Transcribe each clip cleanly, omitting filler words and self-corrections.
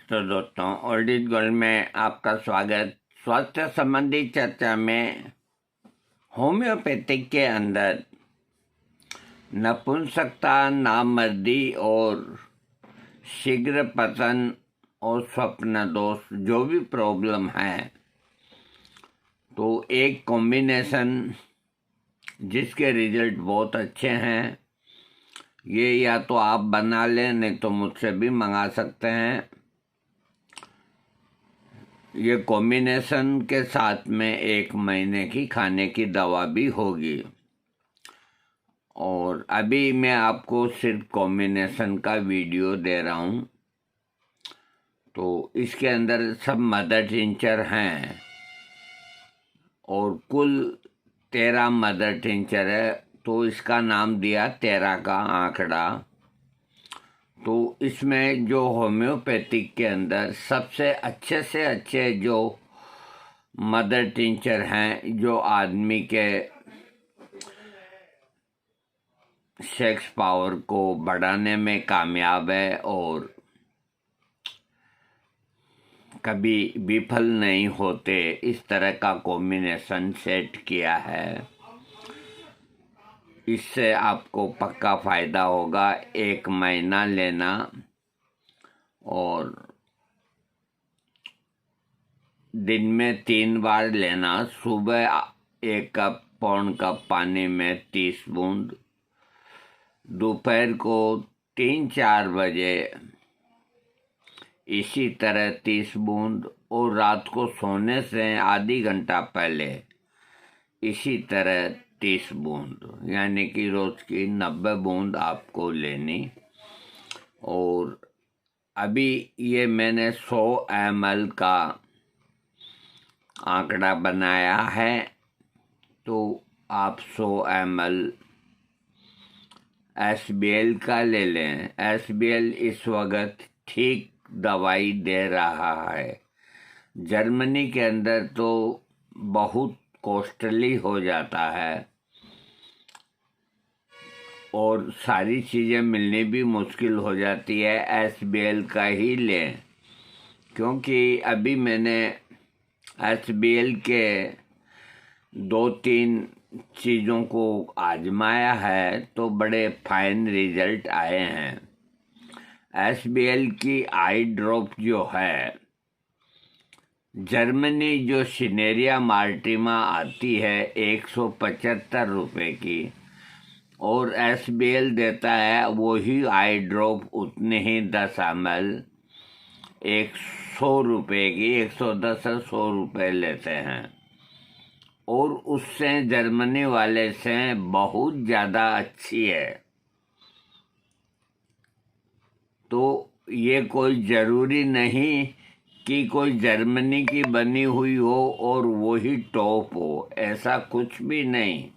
तो दोस्तों, old is gold में आपका स्वागत। स्वास्थ्य संबंधी चर्चा में होम्योपैथिक के अंदर नपुंसकता, नामर्दी और शीघ्र पतन और स्वप्न दोष जो भी प्रॉब्लम है, तो एक कॉम्बिनेशन जिसके रिजल्ट बहुत अच्छे हैं, ये या तो आप बना लें, नहीं तो मुझसे भी मंगा सकते हैं। ये कॉम्बिनेशन के साथ में 1 महीने की खाने की दवा भी होगी। और अभी मैं आपको सिर्फ कॉम्बिनेशन का वीडियो दे रहा हूँ। तो इसके अंदर सब मदर टिंचर हैं और कुल 13 मदर टिंचर है, तो इसका नाम दिया 13 का आंकड़ा। तो इसमें जो होम्योपैथिक के अंदर सबसे अच्छे से अच्छे जो मदर टिंचर हैं, जो आदमी के सेक्स पावर को बढ़ाने में कामयाब है और कभी विफल नहीं होते, इस तरह का कॉम्बिनेशन सेट किया है। इससे आपको पक्का फ़ायदा होगा। 1 महीना लेना और दिन में 3 बार लेना। सुबह 1 कप पौन कप पानी में 30 बूंद, दोपहर को 3-4 बजे इसी तरह 30 बूंद, और रात को सोने से आधी घंटा पहले इसी तरह 30 बूंद, यानी कि रोज़ की 90 बूंद आपको लेनी। और अभी ये मैंने 100 ml का आंकड़ा बनाया है, तो आप 100 ml SBL का ले लें। SBL इस वक्त ठीक दवाई दे रहा है। जर्मनी के अंदर तो बहुत कॉस्टली हो जाता है और सारी चीज़ें मिलनी भी मुश्किल हो जाती है। SBL का ही लें, क्योंकि अभी मैंने SBL के 2-3 चीज़ों को आजमाया है, तो बड़े फाइन रिजल्ट आए हैं। SBL की आई ड्रॉप जो है, जर्मनी जो सिनेरिया मार्टिमा आती है 175 रुपये की, और SBL देता है वही आई ड्रॉप उतने ही 10 ml 100 रुपये की। 110 से 100 रुपये लेते हैं, और उससे जर्मनी वाले से बहुत ज़्यादा अच्छी है। तो ये कोई ज़रूरी नहीं कि कोई जर्मनी की बनी हुई हो और वही टॉप हो, ऐसा कुछ भी नहीं।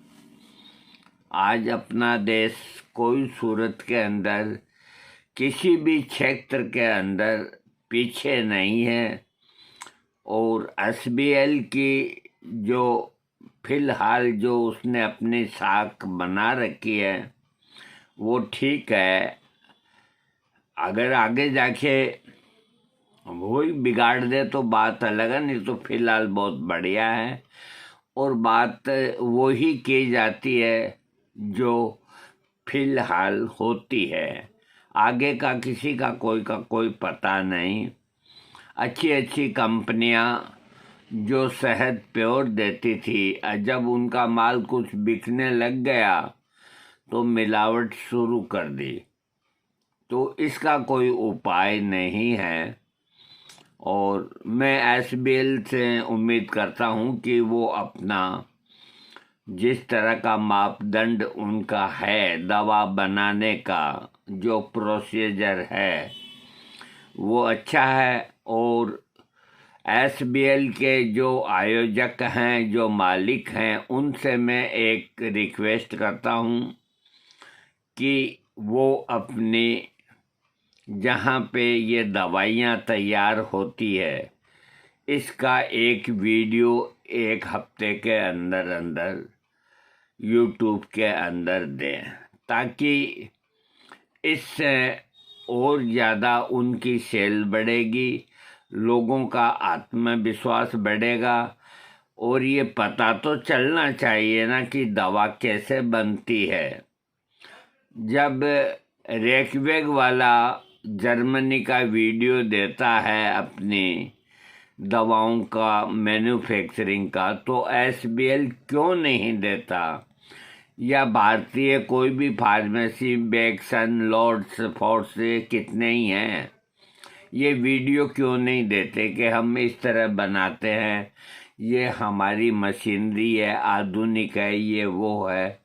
आज अपना देश कोई सूरत के अंदर किसी भी क्षेत्र के अंदर पीछे नहीं है। और SBL की जो फिलहाल जो उसने अपनी साख बना रखी है, वो ठीक है। अगर आगे जाके वही बिगाड़ दे तो बात अलग है, नहीं तो फिलहाल बहुत बढ़िया है। और बात वही की जाती है जो फिलहाल होती है, आगे का किसी का कोई पता नहीं। अच्छी अच्छी कंपनियां जो शहद प्योर देती थी, जब उनका माल कुछ बिकने लग गया तो मिलावट शुरू कर दी। तो इसका कोई उपाय नहीं है, और मैं SBL से उम्मीद करता हूं कि वो अपना जिस तरह का मापदंड उनका है, दवा बनाने का जो प्रोसीजर है, वो अच्छा है। और SBL के जो आयोजक हैं, जो मालिक हैं, उनसे मैं एक रिक्वेस्ट करता हूं कि वो अपनी जहाँ पे ये दवाइयाँ तैयार होती है, इसका एक वीडियो 1 हफ्ते के अंदर अंदर YouTube के अंदर दें, ताकि इससे और ज़्यादा उनकी सेल बढ़ेगी, लोगों का आत्मविश्वास बढ़ेगा। और ये पता तो चलना चाहिए ना कि दवा कैसे बनती है। जब रेकवेग वाला जर्मनी का वीडियो देता है अपनी दवाओं का मैन्युफैक्चरिंग का, तो एसबीएल क्यों नहीं देता? या भारतीय कोई भी फार्मेसी, बेक्सन, लॉर्ड्स, फोर्स, कितने ही हैं, ये वीडियो क्यों नहीं देते कि हम इस तरह बनाते हैं, ये हमारी मशीनरी है, आधुनिक है, ये वो है,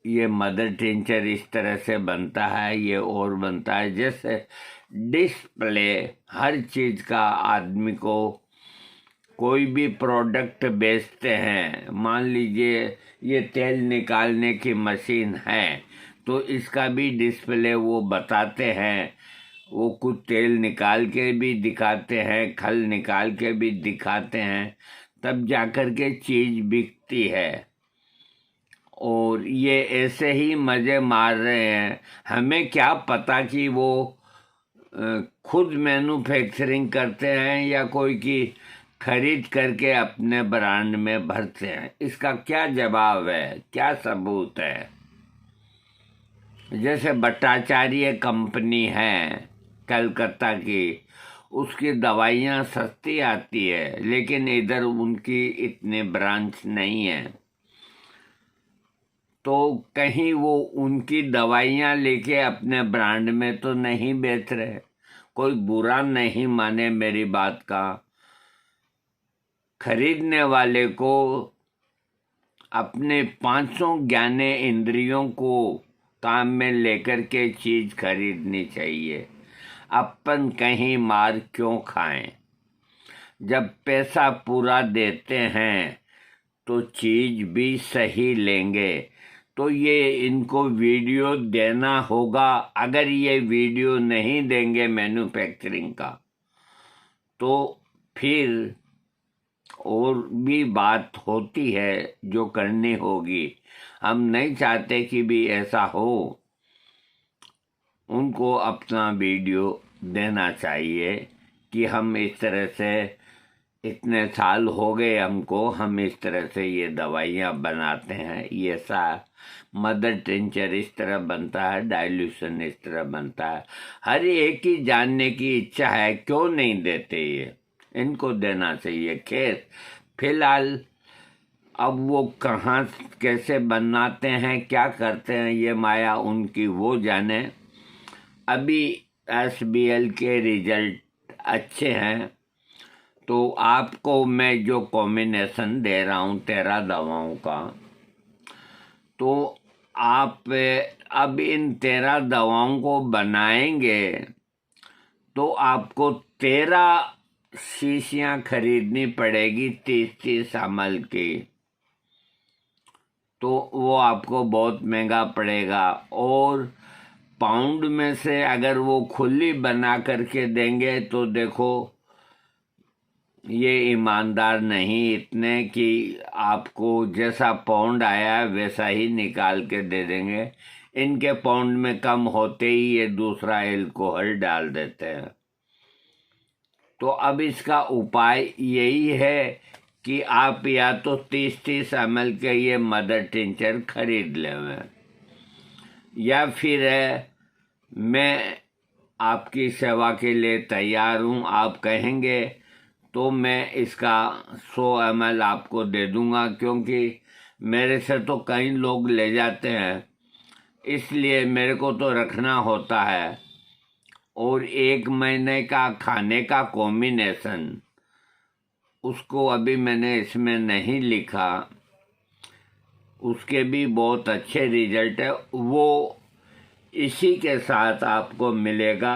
ये मदर टिंचर इस तरह से बनता है, ये और बनता है। जैसे डिस्प्ले हर चीज़ का आदमी को, कोई भी प्रोडक्ट बेचते हैं, मान लीजिए ये तेल निकालने की मशीन है, तो इसका भी डिस्प्ले वो बताते हैं, वो कुछ तेल निकाल के भी दिखाते हैं, खल निकाल के भी दिखाते हैं, तब जाकर के चीज़ बिकती है। और ये ऐसे ही मज़े मार रहे हैं। हमें क्या पता कि वो खुद मैन्युफैक्चरिंग करते हैं या कोई की खरीद करके अपने ब्रांड में भरते हैं। इसका क्या जवाब है, क्या सबूत है? जैसे भट्टाचार्य कंपनी है कलकत्ता की, उसकी दवाइयाँ सस्ती आती है, लेकिन इधर उनकी इतने ब्रांच नहीं है, तो कहीं वो उनकी दवाइयाँ लेके अपने ब्रांड में तो नहीं बेच रहे। कोई बुरा नहीं माने मेरी बात का, खरीदने वाले को अपने 500 ज्ञाने इंद्रियों को काम में लेकर के चीज़ खरीदनी चाहिए। अपन कहीं मार क्यों खाएं? जब पैसा पूरा देते हैं तो चीज़ भी सही लेंगे। तो ये इनको वीडियो देना होगा। अगर ये वीडियो नहीं देंगे मैन्युफैक्चरिंग का, तो फिर और भी बात होती है जो करनी होगी। हम नहीं चाहते कि भी ऐसा हो। उनको अपना वीडियो देना चाहिए कि हम इस तरह से, इतने साल हो गए हमको, हम इस तरह से ये दवाइयाँ बनाते हैं, ये सा मदर टिंचर इस तरह बनता है, डाइल्यूशन इस तरह बनता है। हर एक की जानने की इच्छा है, क्यों नहीं देते? ये इनको देना चाहिए। खैर, फिलहाल अब वो कहाँ कैसे बनाते हैं, क्या करते हैं, ये माया उनकी वो जाने। अभी एसबीएल के रिजल्ट अच्छे हैं, तो आपको मैं जो कॉम्बिनेशन दे रहा हूँ 13 दवाओं का, तो आप अब इन 13 दवाओं को बनाएंगे तो आपको 13 शीशियाँ खरीदनी पड़ेगी 30-30 ml की, तो वो आपको बहुत महंगा पड़ेगा। और पाउंड में से अगर वो खुली बना करके देंगे तो देखो, ये ईमानदार नहीं इतने कि आपको जैसा पाउंड आया वैसा ही निकाल के दे देंगे। इनके पाउंड में कम होते ही ये दूसरा एल्कोहल डाल देते हैं। तो अब इसका उपाय यही है कि आप या तो 30-30 ml के ये मदर टिंचर खरीद लें, या फिर मैं आपकी सेवा के लिए तैयार हूँ। आप कहेंगे तो मैं इसका 100 ml आपको दे दूँगा, क्योंकि मेरे से तो कई लोग ले जाते हैं, इसलिए मेरे को तो रखना होता है। और 1 महीने का खाने का कॉम्बिनेशन, उसको अभी मैंने इसमें नहीं लिखा, उसके भी बहुत अच्छे रिजल्ट है, वो इसी के साथ आपको मिलेगा।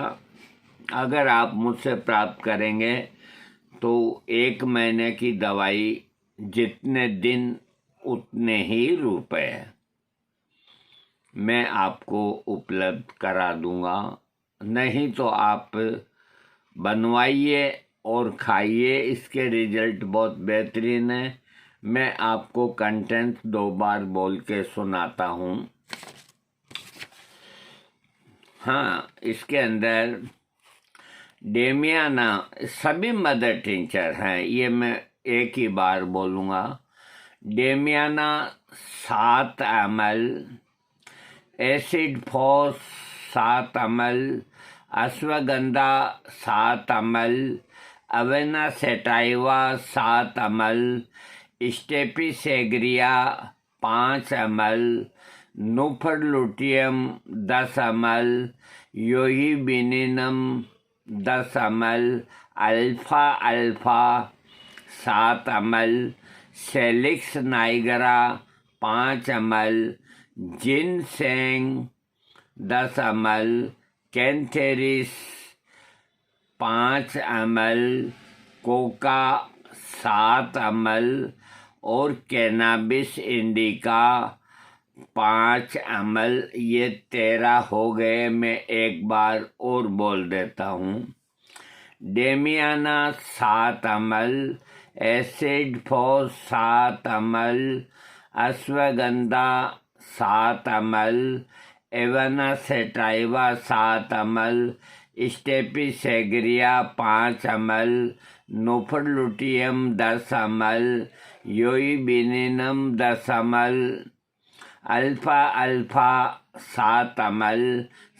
अगर आप मुझसे प्राप्त करेंगे तो 1 महीने की दवाई जितने दिन उतने ही रुपए मैं आपको उपलब्ध करा दूंगा। नहीं तो आप बनवाइए और खाइए, इसके रिजल्ट बहुत बेहतरीन है। मैं आपको कंटेंट 2 बार बोल के सुनाता हूँ। हाँ, इसके अंदर डेमियाना सभी मदर टिंचर हैं, ये मैं एक ही बार बोलूँगा। Damiana 7 ml, acid phos 7 ml, ashwagandha 7 ml, Avena sativa 7 ml, स्टेपिसेग्रिया 5 ml, नूफर luteum 10 ml, Yohimbinum 10 ml, alpha alpha 7 ml, Salix nigra 5 ml, ginseng 10 ml, cantharis 5 ml, coca 7 ml और कैनाबिस इंडिका 5 ml। ये 13 हो गए। मैं एक बार और बोल देता हूँ। Damiana 7 ml, acid phos 7 ml, ashwagandha 7 ml, avena sativa 7 ml, स्टेपिसेग्रिया 5 ml, नूफर luteum 10 ml, yohimbinum 10 ml, alpha alpha 7 ml,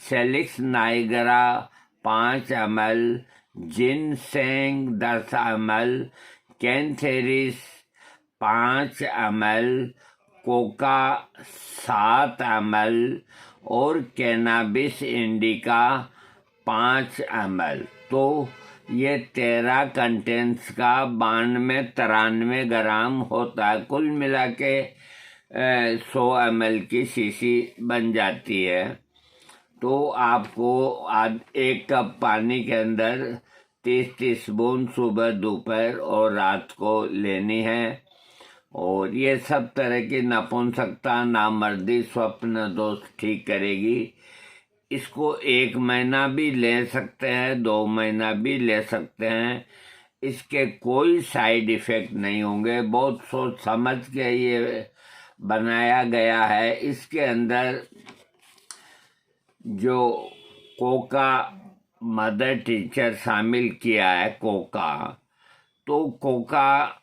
Salix nigra 5 ml, ginseng 10 ml, cantharis 5 ml, coca 7 ml और कैनाबिस इंडिका 5 ml। तो ये 13 कंटेंट्स का 92-93 ग्राम होता है। कुल मिला के 100 ml की शीशी बन जाती है। तो आपको 1 कप पानी के अंदर 30 बूंद सुबह, दोपहर और रात को लेनी है। और ये सब तरह की नपुंसकता, नामर्दी, स्वप्न दोष ठीक करेगी। इसको 1 महीना भी ले सकते हैं, 2 महीना भी ले सकते हैं। इसके कोई साइड इफेक्ट नहीं होंगे। बहुत सोच समझ के ये बनाया गया है। इसके अंदर जो कोका मदर टीचर शामिल किया है, कोका, तो कोका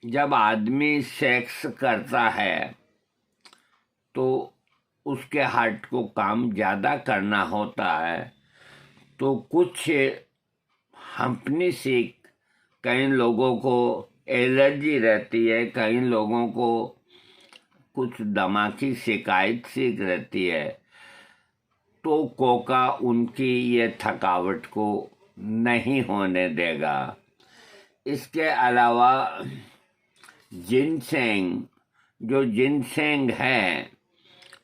जब आदमी सेक्स करता है तो उसके हार्ट को काम ज़्यादा करना होता है। तो कुछ हम्पनी सी कई लोगों को एलर्जी रहती है, कई लोगों को कुछ दमा की शिकायत सी रहती है। तो कोका उनकी ये थकावट को नहीं होने देगा। इसके अलावा जिनसेंग, जो जिनसेंग है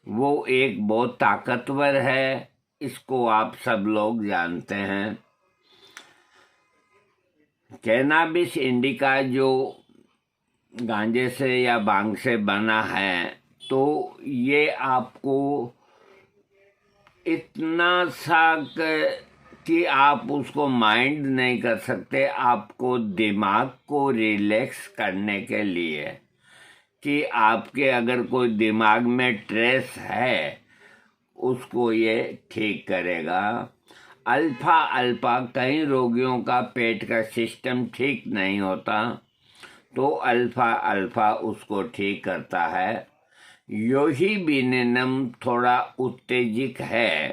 वो एक बहुत ताकतवर है। इसको आप सब लोग जानते हैं। कैनाबिस इंडिका जो गांजे से या भांग से बना है, तो ये आपको इतना सा कि आप उसको माइंड नहीं कर सकते। आपको दिमाग को रिलैक्स करने के लिए, कि आपके अगर कोई दिमाग में स्ट्रेस है उसको ये ठीक करेगा। अल्फा अल्फा, कई रोगियों का पेट का सिस्टम ठीक नहीं होता, तो अल्फा अल्फा उसको ठीक करता है। योहीबिनिनम थोड़ा उत्तेजक है,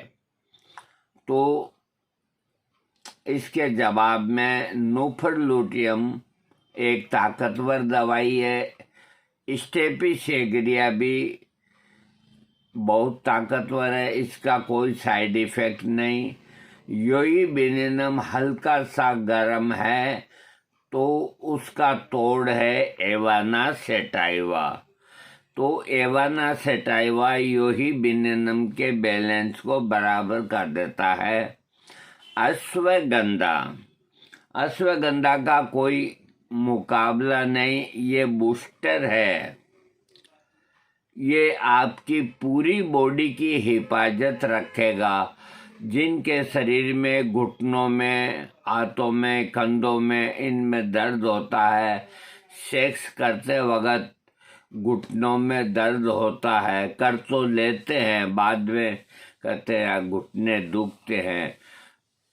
तो इसके जवाब में नूफरलुटियम एक ताकतवर दवाई है। स्टेपिसेग्रिया भी बहुत ताकतवर है, इसका कोई साइड इफेक्ट नहीं। योईबिनिनम हल्का सा गर्म है, तो उसका तोड़ है एवाना सेटाइवा। तो एवाना सेटाइवा योहीबिनिनम के बैलेंस को बराबर कर देता है। अश्वगंधा, अश्वगंधा का कोई मुकाबला नहीं, ये बूस्टर है। ये आपकी पूरी बॉडी की हिफाजत रखेगा। जिनके शरीर में, घुटनों में, हाथों में, कंधों में, इनमें दर्द होता है, सेक्स करते वक्त घुटनों में दर्द होता है, कर तो लेते हैं, बाद में कहते हैं घुटने दुखते हैं,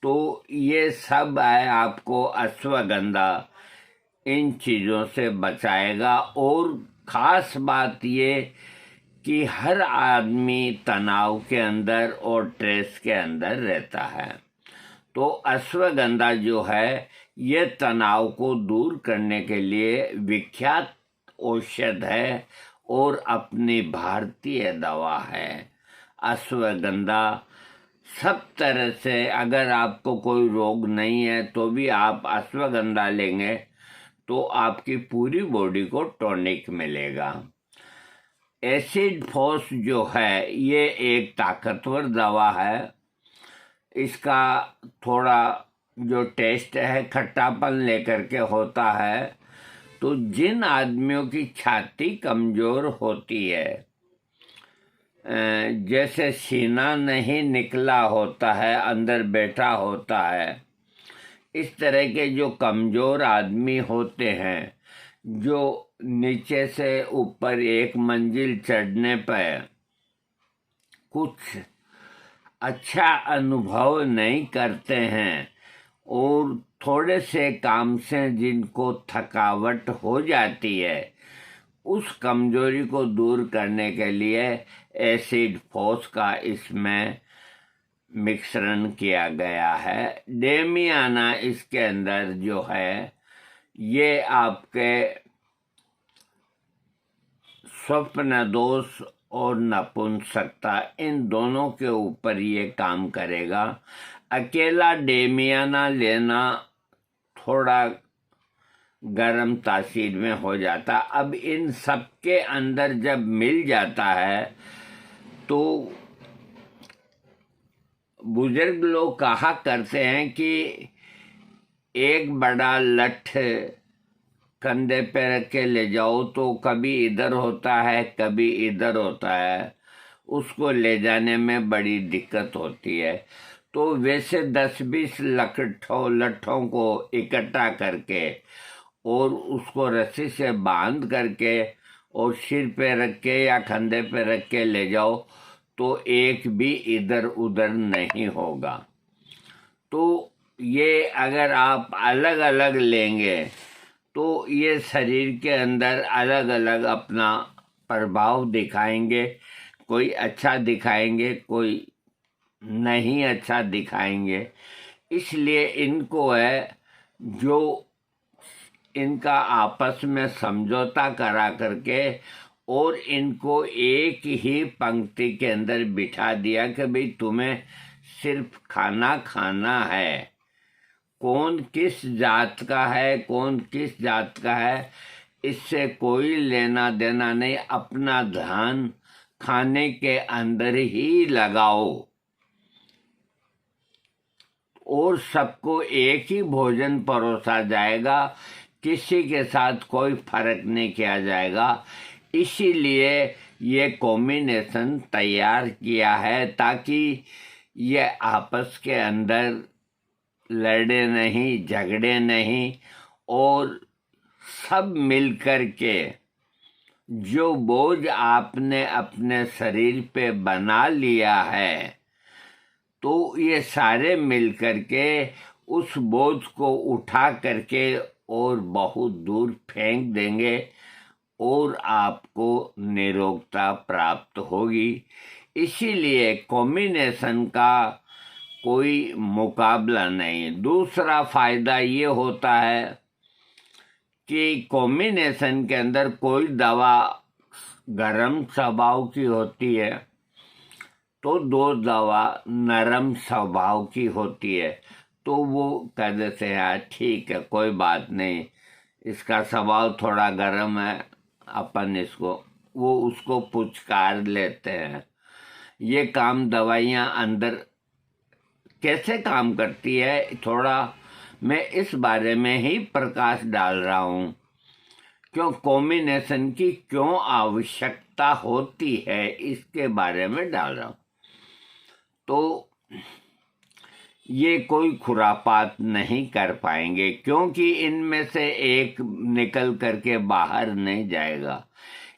तो ये सब है आपको अश्वगंधा इन चीज़ों से बचाएगा। और ख़ास बात ये कि हर आदमी तनाव के अंदर और स्ट्रेस के अंदर रहता है, तो अश्वगंधा जो है ये तनाव को दूर करने के लिए विख्यात औषध है और अपनी भारतीय दवा है। अश्वगंधा सब तरह से, अगर आपको कोई रोग नहीं है तो भी आप अश्वगंधा लेंगे तो आपकी पूरी बॉडी को टॉनिक मिलेगा। एसिड फोस जो है ये एक ताकतवर दवा है। इसका थोड़ा जो टेस्ट है खट्टापन लेकर के होता है, तो जिन आदमियों की छाती कमज़ोर होती है, जैसे सीना नहीं निकला होता है, अंदर बैठा होता है, इस तरह के जो कमज़ोर आदमी होते हैं, जो नीचे से ऊपर एक मंजिल चढ़ने पर कुछ अच्छा अनुभव नहीं करते हैं और थोड़े से काम से जिनको थकावट हो जाती है, उस कमजोरी को दूर करने के लिए एसिड फोस का इसमें मिश्रण किया गया है। डेमियाना इसके अंदर जो है ये आपके स्वप्न दोष और नपुंसकता इन दोनों के ऊपर ये काम करेगा। अकेला डेमियाना लेना थोड़ा गर्म तासीर में हो जाता, अब इन सब के अंदर जब मिल जाता है तो बुजुर्ग लोग कहा करते हैं कि एक बड़ा लठ कंधे पे रख के ले जाओ तो कभी इधर होता है कभी इधर होता है, उसको ले जाने में बड़ी दिक्कत होती है। तो वैसे 10-20 लठों को इकट्ठा करके और उसको रस्सी से बांध करके और सिर पे रख के या कंधे पे रख के ले जाओ तो एक भी इधर उधर नहीं होगा। तो ये अगर आप अलग अलग लेंगे तो ये शरीर के अंदर अलग अलग अपना प्रभाव दिखाएंगे, कोई अच्छा दिखाएंगे कोई नहीं अच्छा दिखाएंगे। इसलिए इनको है जो इनका आपस में समझौता करा करके और इनको एक ही पंक्ति के अंदर बिठा दिया कि भाई तुम्हें सिर्फ खाना खाना है, कौन किस जात का है कौन किस जात का है इससे कोई लेना देना नहीं, अपना ध्यान खाने के अंदर ही लगाओ और सबको एक ही भोजन परोसा जाएगा, किसी के साथ कोई फर्क नहीं किया जाएगा। इसीलिए ये कॉम्बिनेशन तैयार किया है ताकि ये आपस के अंदर लड़े नहीं झगड़े नहीं और सब मिलकर के जो बोझ आपने अपने शरीर पे बना लिया है तो ये सारे मिलकर के उस बोझ को उठा करके और बहुत दूर फेंक देंगे और आपको निरोगता प्राप्त होगी। इसीलिए कॉम्बिनेशन का कोई मुकाबला नहीं। दूसरा फायदा ये होता है कि कॉम्बिनेशन के अंदर कोई दवा गरम स्वभाव की होती है तो दो दवा नरम स्वभाव की होती है, तो वो कह देते हैं यार ठीक है कोई बात नहीं, इसका स्वभाव थोड़ा गर्म है, अपन इसको वो उसको पुचकार लेते हैं। ये काम दवाइयाँ अंदर कैसे काम करती है थोड़ा मैं इस बारे में ही प्रकाश डाल रहा हूँ, क्यों कॉम्बिनेशन की क्यों आवश्यकता होती है इसके बारे में डाल रहा हूँ। तो ये कोई खुरापात नहीं कर पाएंगे क्योंकि इनमें से एक निकल करके बाहर नहीं जाएगा,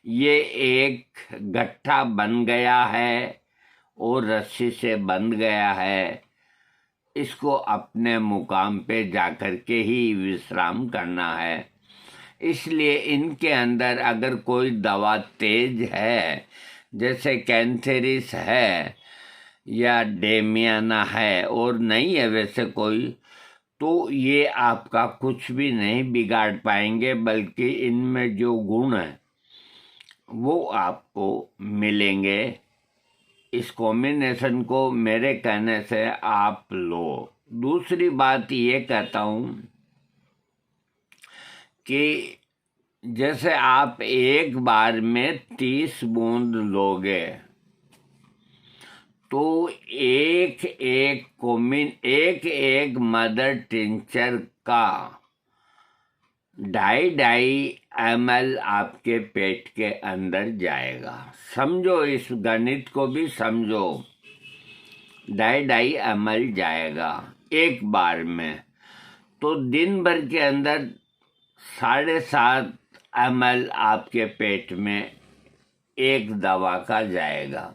ये एक गट्ठा बन गया है और रस्सी से बंध गया है, इसको अपने मुकाम पे जाकर के ही विश्राम करना है। इसलिए इनके अंदर अगर कोई दवा तेज है, जैसे कैंथेरिस है या डेमियाना है और नहीं है वैसे कोई, तो ये आपका कुछ भी नहीं बिगाड़ पाएंगे, बल्कि इनमें जो गुण है वो आपको मिलेंगे। इस कॉम्बिनेशन को मेरे कहने से आप लो। दूसरी बात ये कहता हूँ कि जैसे आप एक बार में 30 बूंद लोगे तो एक एक मदर टिंचर का 2.5 ml आपके पेट के अंदर जाएगा। समझो, इस गणित को भी समझो। 2.5 ml जाएगा एक बार में, तो दिन भर के अंदर 7.5 ml आपके पेट में एक दवा का जाएगा।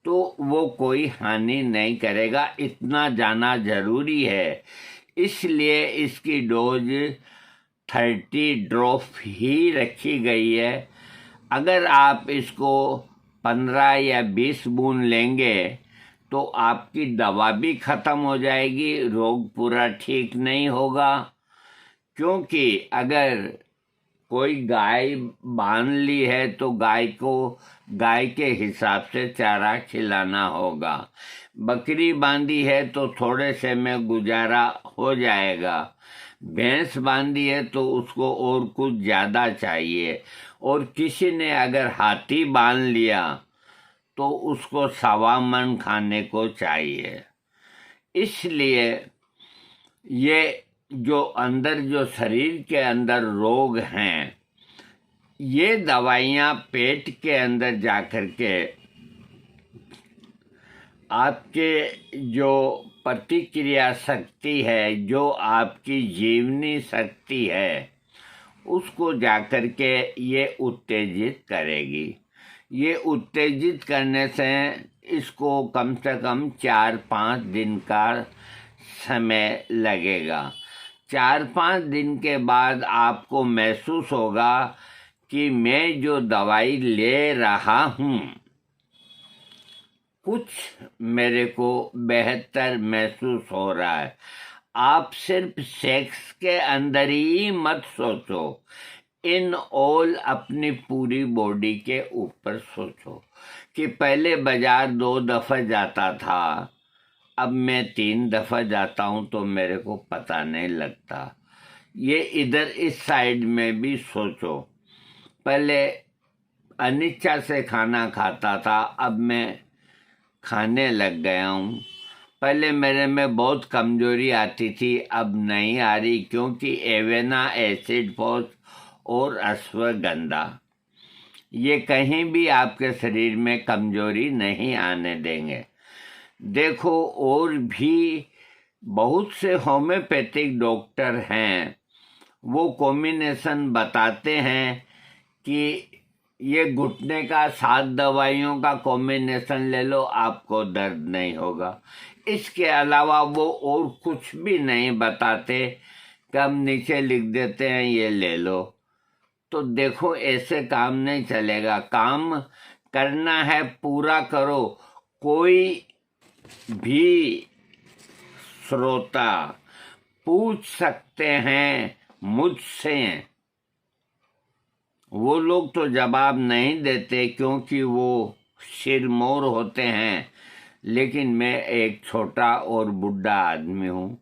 तो वो कोई हानि नहीं करेगा, इतना जाना जरूरी है। इसलिए इसकी डोज 30 ड्रॉप ही रखी गई है। अगर आप इसको 15 या 20 बूंद लेंगे तो आपकी दवा भी ख़त्म हो जाएगी, रोग पूरा ठीक नहीं होगा। क्योंकि अगर कोई गाय बांध ली है तो गाय के हिसाब से चारा खिलाना होगा। बकरी बांधी है तो थोड़े से में गुजारा हो जाएगा। भैंस बांधी है तो उसको और कुछ ज़्यादा चाहिए। और किसी ने अगर हाथी बांध लिया तो उसको 1.25 मन खाने को चाहिए। इसलिए ये जो शरीर के अंदर रोग हैं, ये दवाइयाँ पेट के अंदर जाकर के आपके जो प्रतिक्रिया शक्ति है, जो आपकी जीवनी शक्ति है, उसको जाकर के ये उत्तेजित करेगी। ये उत्तेजित करने से इसको कम से कम 4-5 दिन का समय लगेगा। 4-5 दिन के बाद आपको महसूस होगा कि मैं जो दवाई ले रहा हूँ कुछ मेरे को बेहतर महसूस हो रहा है। आप सिर्फ सेक्स के अंदर ही मत सोचो, इन ऑल अपनी पूरी बॉडी के ऊपर सोचो कि पहले बाजार 2 दफ़ा जाता था, अब मैं 3 दफ़ा जाता हूँ तो मेरे को पता नहीं लगता। ये इधर इस साइड में भी सोचो। पहले अनिच्छा से खाना खाता था, अब मैं खाने लग गया हूँ। पहले मेरे में बहुत कमजोरी आती थी, अब नहीं आ रही, क्योंकि एवेना, एसिड फॉस और अश्वगंधा ये कहीं भी आपके शरीर में कमजोरी नहीं आने देंगे। देखो, और भी बहुत से होम्योपैथिक डॉक्टर हैं, वो कॉम्बिनेशन बताते हैं कि ये घुटने का 7 दवाइयों का कॉम्बिनेशन ले लो, आपको दर्द नहीं होगा। इसके अलावा वो और कुछ भी नहीं बताते, कम नीचे लिख देते हैं ये ले लो। तो देखो, ऐसे काम नहीं चलेगा। काम करना है, पूरा करो। कोई भी श्रोता पूछ सकते हैं मुझसे, वो लोग तो जवाब नहीं देते क्योंकि वो सिरमौर होते हैं, लेकिन मैं एक छोटा और बुढ़ा आदमी हूँ।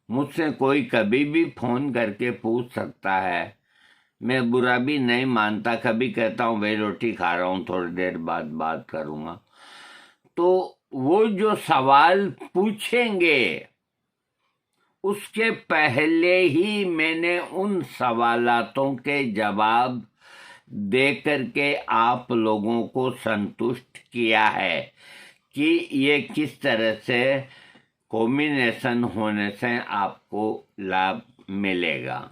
मुझसे कोई कभी भी फोन करके पूछ सकता है, मैं बुरा भी नहीं मानता। कभी कहता हूँ भाई रोटी खा रहा हूँ, थोड़ी देर बाद बात करूँगा। तो वो जो सवाल पूछेंगे उसके पहले ही मैंने उन सवालातों के जवाब दे करके आप लोगों को संतुष्ट किया है कि ये किस तरह से कॉम्बिनेशन होने से आपको लाभ मिलेगा।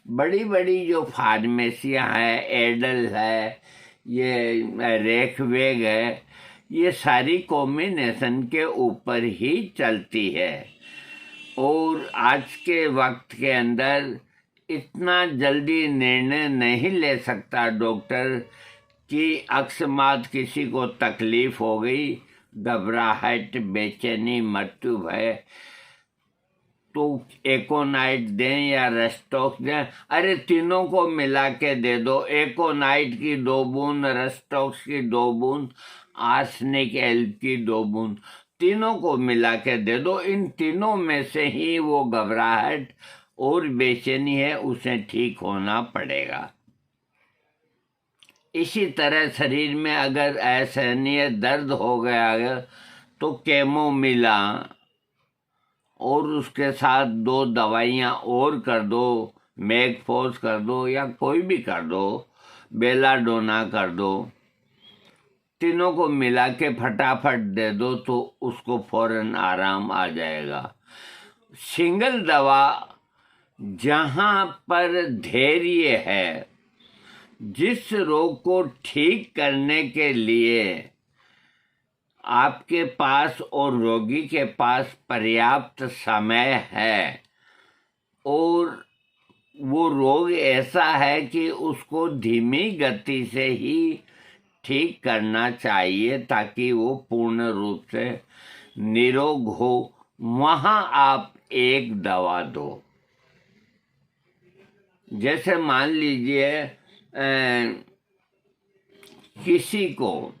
बड़ी बड़ी जो फार्मेसियां हैं, एडल है, ये रेखवेग है, ये सारी कॉम्बिनेशन के ऊपर ही चलती है। और आज के वक्त के अंदर इतना जल्दी निर्णय नहीं ले सकता डॉक्टर कि अकस्मात किसी को तकलीफ हो गई, घबराहट, बेचैनी, मृत्यु भय, तो एकोनाइट दें या रेस्टॉक्स दें। अरे तीनों को मिला के दे दो, एकोनाइट की 2 बूंद, रेस्टॉक्स की 2 बूंद, आर्सेनिक एल्ब की 2 बूंद, तीनों को मिला के दे दो। इन तीनों में से ही वो घबराहट और बेचैनी है उसे ठीक होना पड़ेगा। इसी तरह शरीर में अगर असहनीय दर्द हो गया तो कैमोमिला और उसके साथ 2 दवाइयाँ और कर दो, मैगफोस कर दो या कोई भी कर दो, बेलाडोना कर दो, तीनों को मिला के फटाफट दे दो तो उसको फौरन आराम आ जाएगा। सिंगल दवा जहाँ पर धैर्य है, जिस रोग को ठीक करने के लिए आपके पास और रोगी के पास पर्याप्त समय है और वो रोग ऐसा है कि उसको धीमी गति से ही ठीक करना चाहिए ताकि वो पूर्ण रूप से निरोग हो, वहाँ आप एक दवा दो। जैसे मान लीजिए किसी को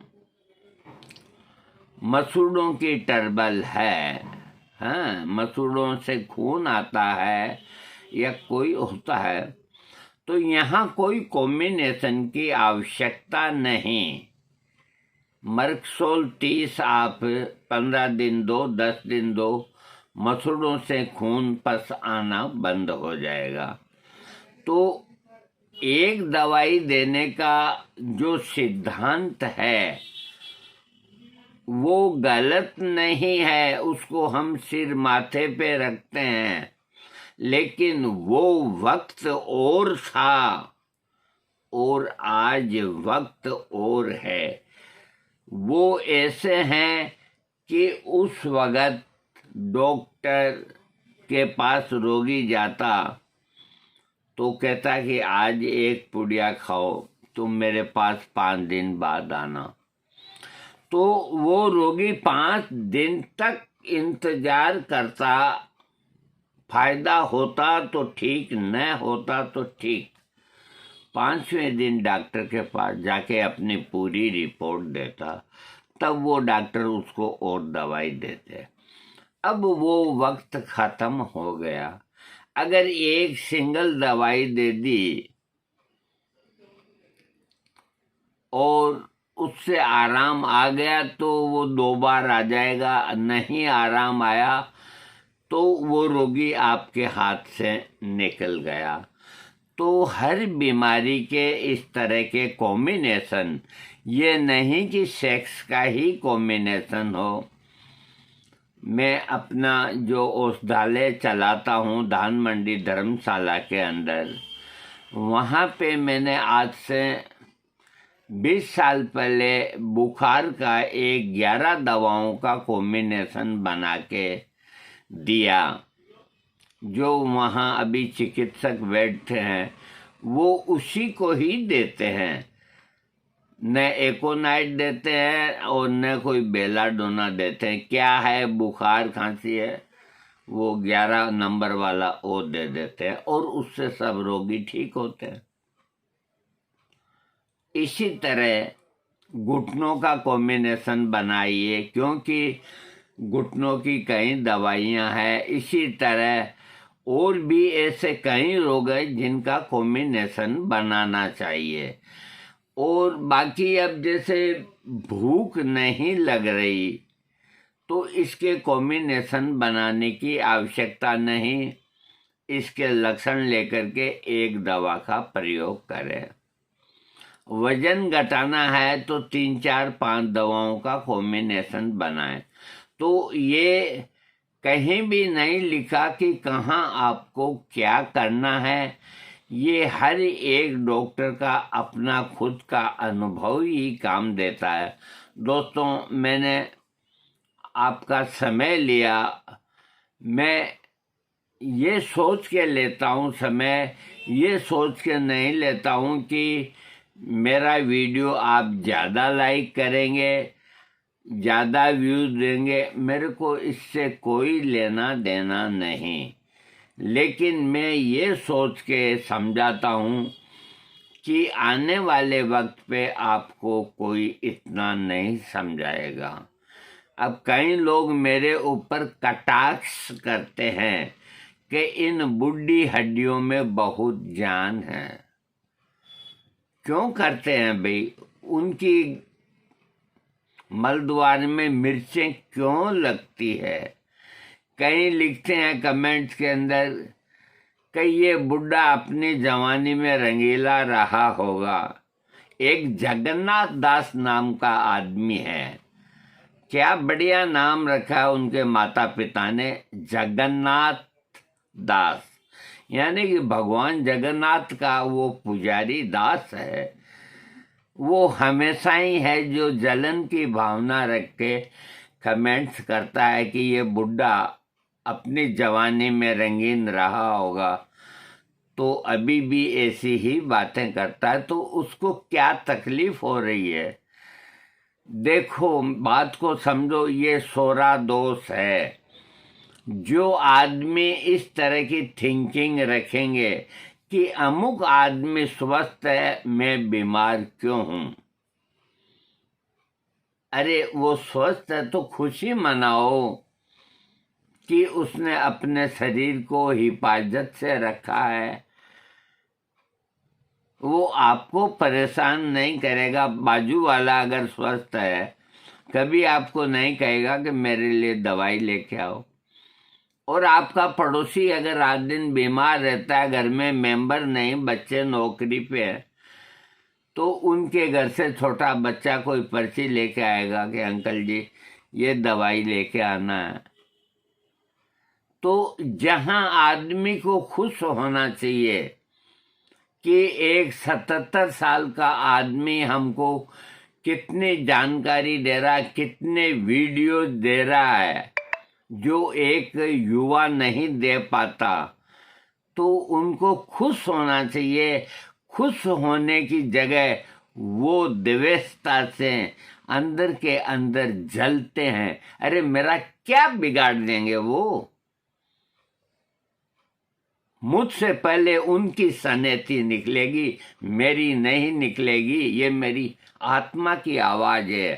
मसूड़ों की ट्रबल है, हाँ, मसूड़ों से खून आता है या कोई होता है, तो यहाँ कोई कॉम्बिनेशन की आवश्यकता नहीं। मर्कसोल 30 आप 15 दिन दो, 10 दिन दो, मसूड़ों से खून पस आना बंद हो जाएगा। तो एक दवाई देने का जो सिद्धांत है वो गलत नहीं है, उसको हम सिर माथे पे रखते हैं, लेकिन वो वक्त और था और आज वक्त और है। वो ऐसे हैं कि उस वक्त डॉक्टर के पास रोगी जाता तो कहता कि आज एक पुड़िया खाओ, तुम मेरे पास 5 दिन बाद आना। तो वो रोगी 5 दिन तक इंतजार करता, फायदा होता तो ठीक, न होता तो ठीक। 5वें दिन डॉक्टर के पास जाके अपनी पूरी रिपोर्ट देता, तब वो डॉक्टर उसको और दवाई देते। अब वो वक्त खत्म हो गया। अगर एक सिंगल दवाई दे दी और उससे आराम आ गया तो वो 2 बार आ जाएगा, नहीं आराम आया तो वो रोगी आपके हाथ से निकल गया। तो हर बीमारी के इस तरह के कॉम्बिनेशन, ये नहीं कि सेक्स का ही कॉम्बिनेशन हो। मैं अपना जो औषधालय चलाता हूँ धान मंडी धर्मशाला के अंदर, वहाँ पे मैंने आज से 20 साल पहले बुखार का एक 11 दवाओं का कॉम्बिनेशन बना के दिया। जो वहाँ अभी चिकित्सक बैठते हैं वो उसी को ही देते हैं, न एकोनाइट देते हैं और न कोई बेलाडोना देते हैं। क्या है, बुखार खांसी है, वो 11 नंबर वाला वो दे देते हैं और उससे सब रोगी ठीक होते हैं। इसी तरह घुटनों का कॉम्बिनेशन बनाइए, क्योंकि घुटनों की कई दवाइयां हैं। इसी तरह और भी ऐसे कई रोग हैं जिनका कॉम्बिनेशन बनाना चाहिए। और बाकी अब जैसे भूख नहीं लग रही तो इसके कॉम्बिनेशन बनाने की आवश्यकता नहीं, इसके लक्षण लेकर के एक दवा का प्रयोग करें। वजन घटाना है तो 3, 4, 5 दवाओं का कॉम्बिनेशन बनाएं। तो ये कहीं भी नहीं लिखा कि कहाँ आपको क्या करना है, ये हर एक डॉक्टर का अपना खुद का अनुभव ही काम देता है। दोस्तों, मैंने आपका समय लिया। मैं ये सोच के लेता हूँ समय, ये सोच के नहीं लेता हूँ कि मेरा वीडियो आप ज़्यादा लाइक करेंगे, ज़्यादा व्यूज़ देंगे। मेरे को इससे कोई लेना देना नहीं, लेकिन मैं ये सोच के समझाता हूँ कि आने वाले वक्त पे आपको कोई इतना नहीं समझाएगा। अब कई लोग मेरे ऊपर कटाक्ष करते हैं कि इन बुढ़ी हड्डियों में बहुत जान है। क्यों करते हैं भाई? उनकी मलद्वार में मिर्चें क्यों लगती है? कई लिखते हैं कमेंट्स के अंदर कि ये बुढ़ा अपनी जवानी में रंगीला रहा होगा। एक जगन्नाथ दास नाम का आदमी है, क्या बढ़िया नाम रखा है उनके माता पिता ने, जगन्नाथ दास, यानी कि भगवान जगन्नाथ का वो पुजारी दास है। वो हमेशा ही है जो जलन की भावना रख के कमेंट्स करता है कि ये बुढ़ा अपनी जवानी में रंगीन रहा होगा, तो अभी भी ऐसी ही बातें करता है। तो उसको क्या तकलीफ हो रही है? देखो, बात को समझो, ये सोरा दोष है। जो आदमी इस तरह की थिंकिंग रखेंगे कि अमुक आदमी स्वस्थ है, मैं बीमार क्यों हूं? अरे वो स्वस्थ है तो खुशी मनाओ कि उसने अपने शरीर को हिफाजत से रखा है। वो आपको परेशान नहीं करेगा। बाजू वाला अगर स्वस्थ है, कभी आपको नहीं कहेगा कि मेरे लिए दवाई लेके आओ। और आपका पड़ोसी अगर रात दिन बीमार रहता है, घर में मेंबर नहीं, बच्चे नौकरी पे है, तो उनके घर से छोटा बच्चा कोई पर्ची लेके आएगा कि अंकल जी ये दवाई लेके आना है। तो जहां आदमी को खुश होना चाहिए कि एक 77 साल का आदमी हमको कितनी जानकारी दे रहा है, कितने वीडियो दे रहा है जो एक युवा नहीं दे पाता, तो उनको खुश होना चाहिए। खुश होने की जगह वो द्वेषता से अंदर के अंदर जलते हैं। अरे मेरा क्या बिगाड़ देंगे वो? मुझसे पहले उनकी सनेती निकलेगी, मेरी नहीं निकलेगी। ये मेरी आत्मा की आवाज है।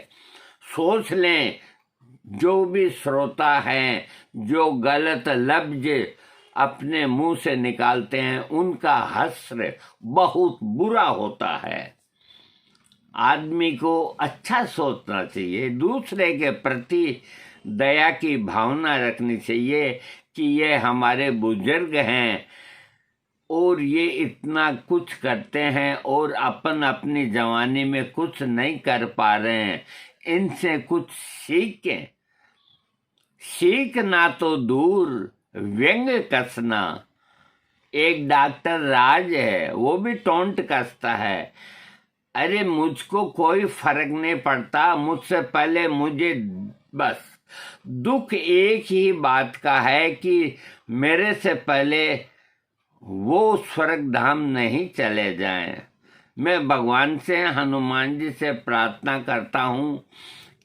सोच लें, जो भी श्रोता हैं, जो गलत लफ्ज अपने मुंह से निकालते हैं, उनका हश्र बहुत बुरा होता है। आदमी को अच्छा सोचना चाहिए, दूसरे के प्रति दया की भावना रखनी चाहिए कि ये हमारे बुजुर्ग हैं और ये इतना कुछ करते हैं और अपन अपनी जवानी में कुछ नहीं कर पा रहे हैं, इनसे कुछ सीखें। सीखना तो दूर, व्यंग कसना। एक डॉक्टर राज है, वो भी टोंट कसता है। अरे मुझको कोई फर्क नहीं पड़ता, मुझसे पहले मुझे बस दुख एक ही बात का है कि मेरे से पहले वो स्वर्ग धाम नहीं चले जाएं। मैं भगवान से, हनुमान जी से प्रार्थना करता हूँ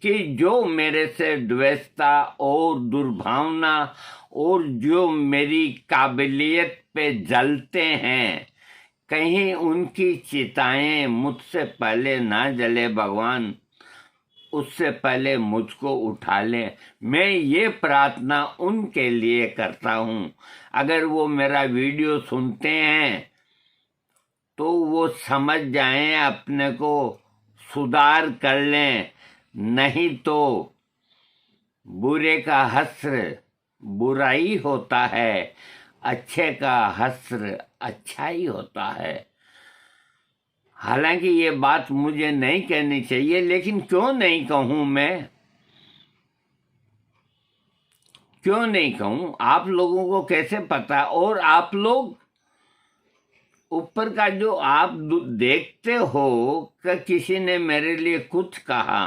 कि जो मेरे से द्वेषता और दुर्भावना और जो मेरी काबिलियत पे जलते हैं, कहीं उनकी चिताएं मुझसे पहले ना जले भगवान, उससे पहले मुझको उठा ले। मैं ये प्रार्थना उनके लिए करता हूँ। अगर वो मेरा वीडियो सुनते हैं तो वो समझ जाएं, अपने को सुधार कर लें, नहीं तो बुरे का हश्र बुराई होता है, अच्छे का हश्र अच्छाई होता है। हालांकि ये बात मुझे नहीं कहनी चाहिए, लेकिन क्यों नहीं कहूं मैं? क्यों नहीं कहूं? आप लोगों को कैसे पता? और आप लोग ऊपर का जो आप देखते हो कि किसी ने मेरे लिए कुछ कहा,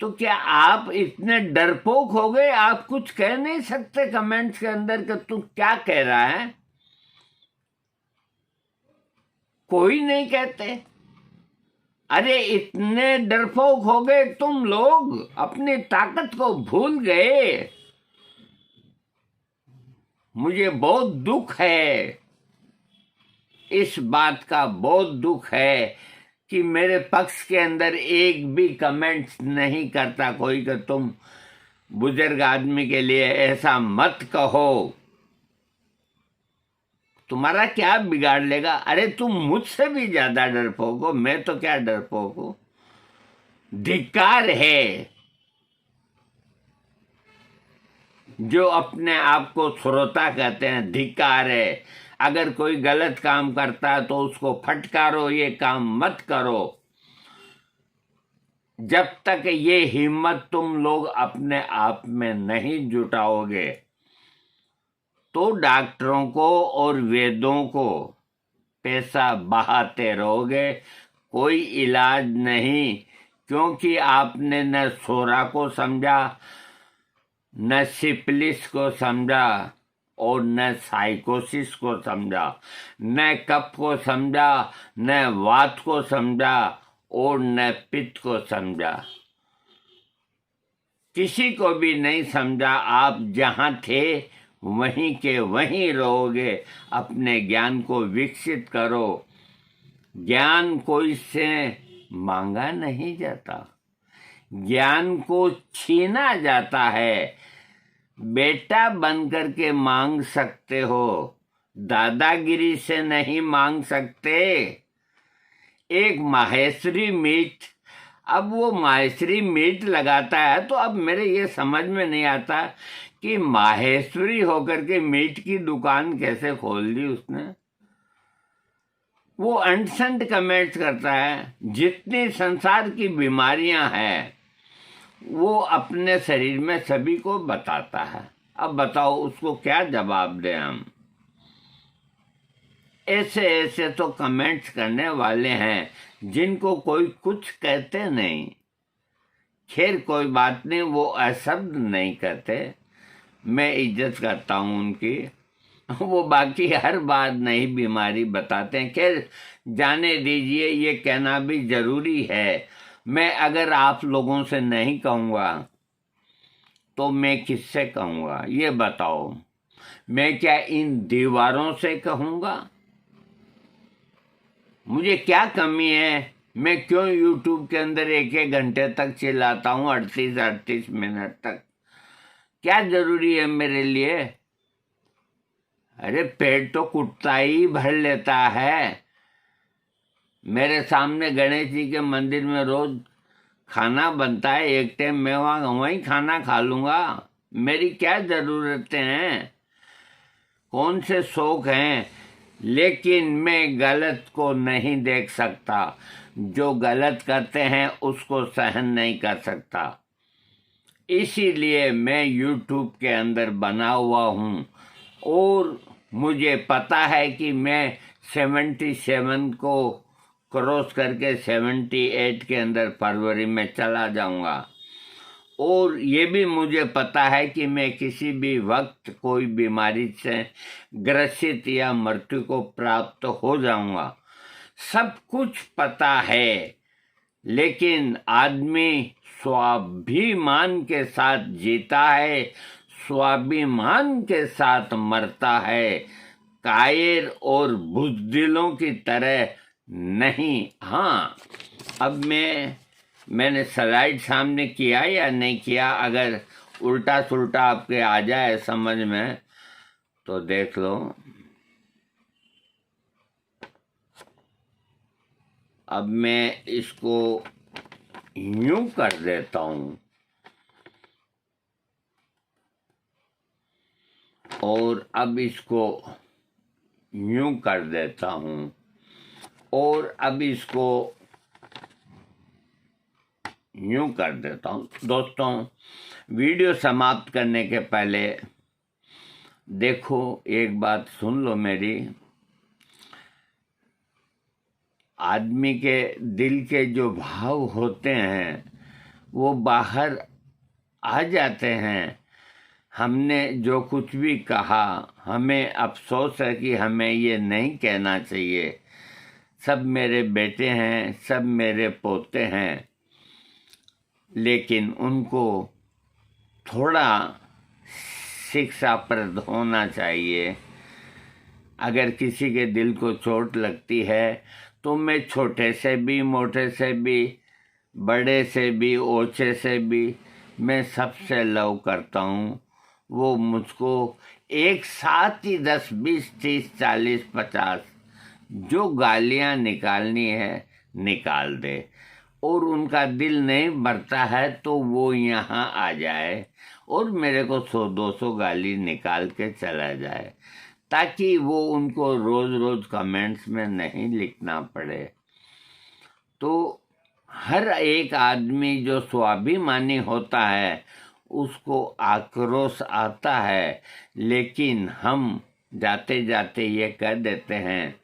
तो क्या आप इतने डरपोक हो गए, आप कुछ कह नहीं सकते कमेंट्स के अंदर कि तू क्या कह रहा है? कोई नहीं कहते। अरे इतने डरपोक हो गए तुम लोग, अपनी ताकत को भूल गए। मुझे बहुत दुख है, इस बात का बहुत दुख है कि मेरे पक्ष के अंदर एक भी कमेंट्स नहीं करता कोई कि तुम बुजुर्ग आदमी के लिए ऐसा मत कहो, तुम्हारा क्या बिगाड़ लेगा? अरे तुम मुझसे भी ज्यादा डरपोक हो, मैं तो क्या डरपोक हूं। धिक्कार है जो अपने आप को श्रोता कहते हैं, धिक्कार है। अगर कोई गलत काम करता है तो उसको फटकारो, ये काम मत करो। जब तक ये हिम्मत तुम लोग अपने आप में नहीं जुटाओगे तो डॉक्टरों को और वेदों को पैसा बहाते रहोगे, कोई इलाज नहीं। क्योंकि आपने न सोरा को समझा, न सिफिलिस को समझा, और न साइकोसिस को समझा, न कफ को समझा, न वात को समझा, और न पित्त को समझा। किसी को भी नहीं समझा। आप जहां थे वहीं के वहीं रहोगे। अपने ज्ञान को विकसित करो। ज्ञान कोई से मांगा नहीं जाता, ज्ञान को छीना जाता है। बेटा बन करके मांग सकते हो, दादागिरी से नहीं मांग सकते। एक माहेश्वरी मीट, अब वो माहेश्वरी मीट लगाता है तो अब मेरे ये समझ में नहीं आता कि माहेश्वरी होकर के मीट की दुकान कैसे खोल दी उसने। वो अनसंट कमेंट्स करता है। जितनी संसार की बीमारियां हैं वो अपने शरीर में सभी को बताता है। अब बताओ उसको क्या जवाब दें हम? ऐसे ऐसे तो कमेंट्स करने वाले हैं जिनको कोई कुछ कहते नहीं। खैर कोई बात नहीं, वो अशब्द नहीं कहते, मैं इज्जत करता हूं उनकी। वो बाकी हर बात नहीं बीमारी बताते हैं। खैर जाने दीजिए, ये कहना भी जरूरी है। मैं अगर आप लोगों से नहीं कहूँगा तो मैं किससे कहूँगा ये बताओ? मैं क्या इन दीवारों से कहूँगा? मुझे क्या कमी है? मैं क्यों यूट्यूब के अंदर एक एक घंटे तक चिल्लाता हूँ, 38 मिनट तक? क्या जरूरी है मेरे लिए? अरे पेट तो कुत्ता ही भर लेता है। मेरे सामने गणेश जी के मंदिर में रोज खाना बनता है, एक टाइम मैं वहीं खाना खा लूंगा। मेरी क्या जरूरतें हैं, कौन से शौक हैं? लेकिन मैं गलत को नहीं देख सकता, जो गलत करते हैं उसको सहन नहीं कर सकता। इसीलिए मैं YouTube के अंदर बना हुआ हूँ और मुझे पता है कि मैं 77 को क्रॉस करके 78 के अंदर फरवरी में चला जाऊंगा। और ये भी मुझे पता है कि मैं किसी भी वक्त कोई बीमारी से ग्रसित या मृत्यु को प्राप्त हो जाऊंगा। सब कुछ पता है, लेकिन आदमी स्वाभिमान के साथ जीता है, स्वाभिमान के साथ मरता है, कायर और बुज़दिलों की तरह नहीं। हाँ, अब मैंने स्लाइड सामने किया या नहीं किया? अगर उल्टा सुल्टा आपके आ जाए समझ में तो देख लो। अब मैं इसको यूं कर देता हूं और अब इसको यूं कर देता हूं और अब इसको यूं कर देता हूं। दोस्तों, वीडियो समाप्त करने के पहले देखो, एक बात सुन लो मेरी। आदमी के दिल के जो भाव होते हैं वो बाहर आ जाते हैं। हमने जो कुछ भी कहा, हमें अफसोस है कि हमें ये नहीं कहना चाहिए। सब मेरे बेटे हैं, सब मेरे पोते हैं, लेकिन उनको थोड़ा शिक्षाप्रद होना चाहिए। अगर किसी के दिल को चोट लगती है तो मैं छोटे से भी, मोटे से भी, बड़े से भी, ओछे से भी, मैं सबसे लव करता हूँ। वो मुझको एक साथ ही 10, 20, 30, 40, 50 जो गालियाँ निकालनी है निकाल दे, और उनका दिल नहीं भरता है तो वो यहाँ आ जाए और मेरे को 100-200 गाली निकाल के चला जाए, ताकि वो उनको रोज रोज कमेंट्स में नहीं लिखना पड़े। तो हर एक आदमी जो स्वाभिमानी होता है उसको आक्रोश आता है, लेकिन हम जाते जाते ये कह देते हैं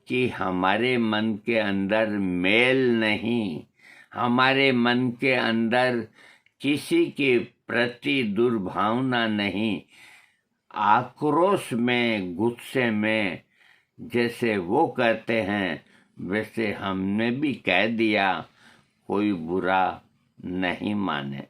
कि हमारे मन के अंदर मेल नहीं, हमारे मन के अंदर किसी के प्रति दुर्भावना नहीं। आक्रोश में, गुस्से में जैसे वो कहते हैं वैसे हमने भी कह दिया, कोई बुरा नहीं माने।